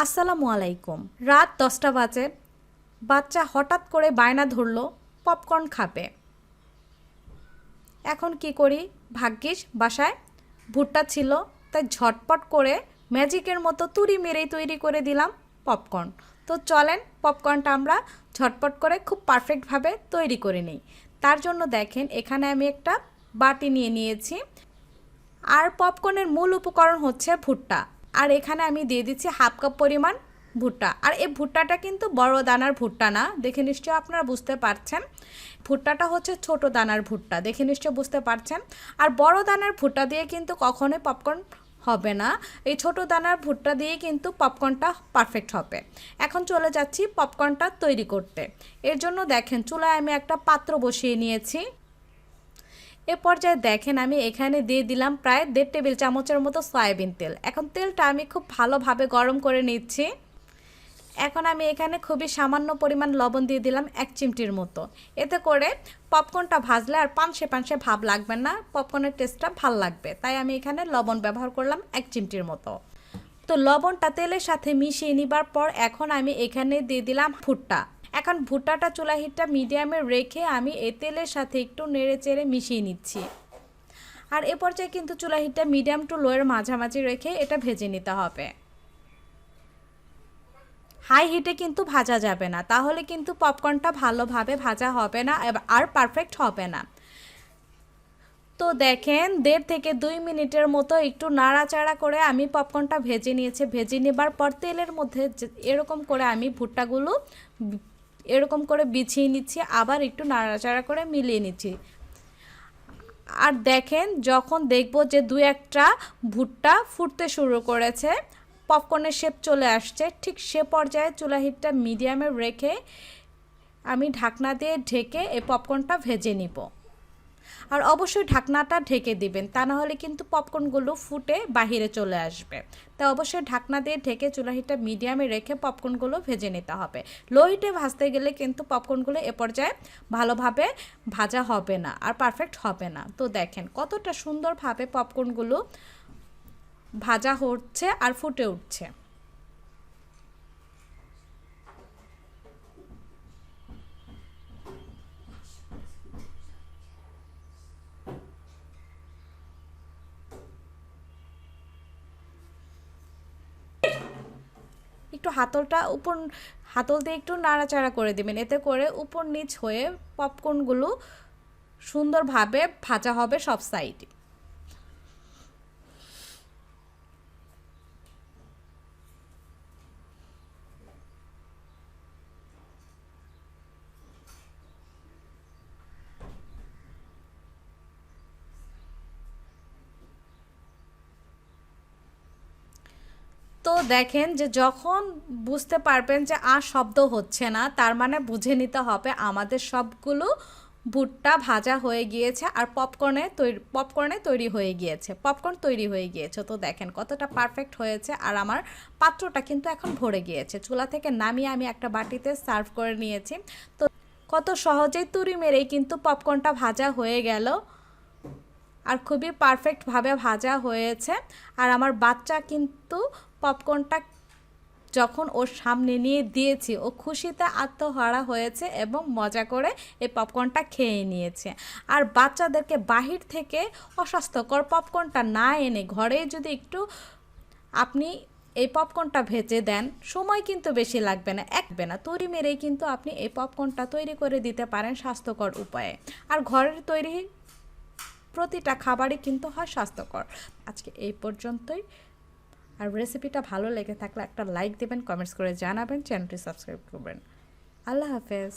আসসালামু আলাইকুম। রাত 10টা বাজে। বাচ্চা হঠাৎ করে বায়না ধরলো পপকর্ন খাবে। এখন কি করি? ভাগ্যিস বাসায় ভুট্টা ছিল, তাই ঝটপট করে ম্যাজিকের মতো তুড়ি মেরেই তৈরি করে দিলাম পপকর্ন। তো চলেন পপকর্নটা আমরা ঝটপট করে খুব পারফেক্টভাবে তৈরি করে নিই। তার জন্য দেখেন এখানে আমি একটা বাটি নিয়ে নিয়েছি। আর পপকর্নের মূল উপকরণ হচ্ছে ভুট্টা। আর এখানে আমি দিয়ে দিচ্ছি হাফ কাপ পরিমাণ ভুট্টা। আর এই ভুট্টাটা কিন্তু বড় দানার ভুট্টা না, দেখে নিশ্চয়ই আপনারা বুঝতে পারছেন। ভুট্টাটা হচ্ছে ছোট দানার ভুট্টা, দেখে নিশ্চয়ই বুঝতে পারছেন। আর বড় দানার ভুট্টা দিয়ে কিন্তু কখনোই পপকর্ন হবে না, এই ছোট দানার ভুট্টা দিয়ে কিন্তু পপকর্নটা পারফেক্ট হবে। এখন চলে যাচ্ছি পপকর্নটা তৈরি করতে। এর জন্য দেখেন চুলায় আমি একটা পাত্র বসিয়ে নিয়েছি। এ পর্যায়ে দেখেন আমি এখানে দিয়ে দিলাম প্রায় 1.5 টেবিল চামচের মতো সয়াবিন তেল। এখন তেলটা আমি খুব ভালোভাবে গরম করে নিচ্ছি। এখন আমি এখানে খুবই সামান্য পরিমাণ লবণ দিয়ে দিলাম 1 চিমটির মতো। এতে করে পপকর্নটা ভাজলে আর পানসে পানসে ভাব লাগবে না, পপকর্নের টেস্টটা ভাল লাগবে। তাই আমি এখানে লবণ ব্যবহার করলাম 1 চিমটির মতো। তো লবণটা তেলের সাথে মিশিয়ে নিবার পর এখন আমি এখানে দিয়ে দিলাম ভুট্টা। এখন ভুট্টাটা চুলা হিটটা মিডিয়ামে রেখে আমি এই তেলের সাথে একটু নেড়ে চেড়ে মিশিয়ে নিচ্ছি। আর এ পর্যায়ে কিন্তু চুলা হিটটা মিডিয়াম টু লোয়ের মাঝামাঝি রেখে এটা ভেজে নিতে হবে। হাই হিটে কিন্তু ভাজা যাবে না, তাহলে কিন্তু পপকর্নটা ভালোভাবে ভাজা হবে না আর পারফেক্ট হবে না। তো দেখেন 1.5 থেকে 2 মিনিটের মতো একটু নাড়াচাড়া করে আমি পপকর্নটা ভেজে নিয়েছি। ভেজে নেবার পর তেলের মধ্যে এরকম করে আমি ভুট্টাগুলো এরকম করে বিছিয়ে নিচ্ছি, আবার একটু নাড়াচাড়া করে মিলিয়ে নিচ্ছি। আর দেখেন যখন দেখব যে 2-1টা ভুট্টা ফুটতে শুরু করেছে, পপকর্নের শেপ চলে আসছে, ঠিক সে পর্যায়ে চুলা হিটটা মিডিয়ামে রেখে আমি ঢাকনা দিয়ে ঢেকে এই পপকর্নটা ভেজে নিব। আর অবশ্যই ঢাকনাটা ঢেকে দিবেন, তা না হলে কিন্তু পপকর্নগুলো ফুটে বাহিরে চলে আসবে। তাই অবশ্যই ঢাকনা দিয়ে ঢেকে চুলা হিটটা মিডিয়ামে রেখে পপকর্নগুলো ভেজে নিতে হবে। লো হিটে ভাজতে গেলে কিন্তু পপকর্নগুলো এ পর্যায়ে ভালোভাবে ভাজা হবে না আর পারফেক্ট হবে না। তো দেখেন কতটা সুন্দরভাবে পপকর্নগুলো ভাজা হচ্ছে আর ফুটে উঠছে। একটু হাতল দিয়ে একটু নাড়াচাড়া করে দিবেন, এতে করে উপর নিচ হয়ে পপকর্নগুলো সুন্দরভাবে ভাজা হবে সব সাইডে। তো দেখেন যে যখন বুঝতে পারবেন যে আর শব্দ হচ্ছে না, তার মানে বুঝে নিতে হবে আমাদের সবগুলো ভুট্টা ভাজা হয়ে গিয়েছে আর পপকর্ন তৈরি হয়ে গিয়েছে। তো দেখেন কতটা পারফেক্ট হয়েছে। আর আমার পাত্রটা কিন্তু এখন ভরে গিয়েছে। চুলা থেকে নামিয়ে আমি একটা বাটিতে সার্ভ করে নিয়েছি। তো কত সহজেই তুড়ি মেরেই কিন্তু পপকর্নটা ভাজা হয়ে গেল আর খুবই পারফেক্টভাবে ভাজা হয়েছে। আর আমার বাচ্চা কিন্তু পপকর্নটা যখন ওর সামনে নিয়ে দিয়েছি, ও খুশিতে আত্মহারা হয়েছে এবং মজা করে এই পপকর্নটা খেয়ে নিয়েছে। আর বাচ্চাদেরকে বাহির থেকে অস্বাস্থ্যকর পপকর্নটা না এনে ঘরেই যদি একটু আপনি এই পপকর্নটা ভেজে দেন, সময় কিন্তু বেশি লাগবে না, তৈরি মেরেই কিন্তু আপনি এই পপকর্নটা তৈরি করে দিতে পারেন স্বাস্থ্যকর উপায়ে। আর ঘরের তৈরি প্রতিটা খাবারই কিন্তু হয় স্বাস্থ্যকর। আজকে এই পর্যন্তই। আর রেসিপিটা ভালো লেগে থাকলে একটা লাইক দেবেন, কমেন্টস করে জানাবেন, চ্যানেলটি সাবস্ক্রাইব করবেন। আল্লাহ হাফেজ।